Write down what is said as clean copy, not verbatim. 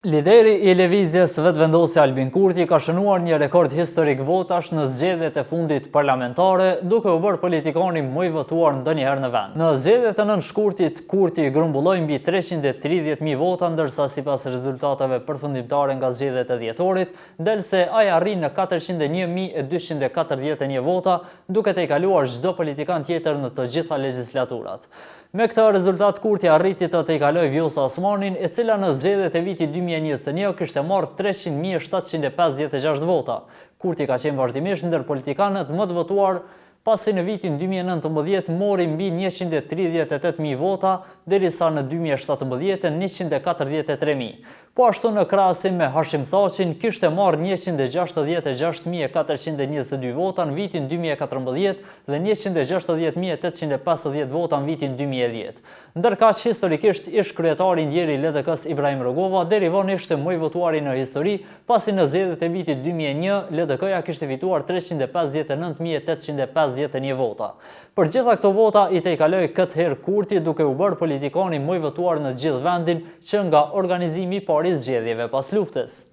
Lideri I lëvizjes vetëvendosje Albin Kurti ka shënuar një rekord historik votash në zgjedhjet e fundit parlamentare, duke u bërë politikani më I votuar ndonjëherë në vend. Në zgjedhjet e 9 shkurtit, Kurti grumbulloi mbi 330.000 vota, ndërsa sipas rezultateve përfundimtare nga zgjedhjet e dhjetorit, del se ai arrin në 401.241 vota, duke tejkaluar çdo politikan tjetër në të gjitha legjislaturat. Me këtë rezultat, Kurti arriti të tejkalojë Vjosa Osmanin, e cila në zgjedhjet e vitit 2021 kishte marrë 300.756 vota. Kurti ka qenë vazhdimisht ndër politikanët më të votuar, pasi në vitin 2019 mori mbi 138.000 vota, derisa në 2017 143.000. Po ashtu në krahasim me Hashim Thaqin, kishte marrë 166.422 vota në vitin 2014 dhe 160.850 vota në vitin 2010. Ndërkaq, historikisht ish kryetari I ndjeri I LDK-s Ibrahim Rugova deri vonë ishte më I votuari në histori, pasi në zgjedhjet e vitit 2001 LDK-ja kishte fituar 359.851 vota. Për gjitha këto vota I tejkaloi këtë herë Kurti, duke u bërë politikani më I votuar në gjithë vendin që nga organizimi I parë I zgjedhjeve pas luftës.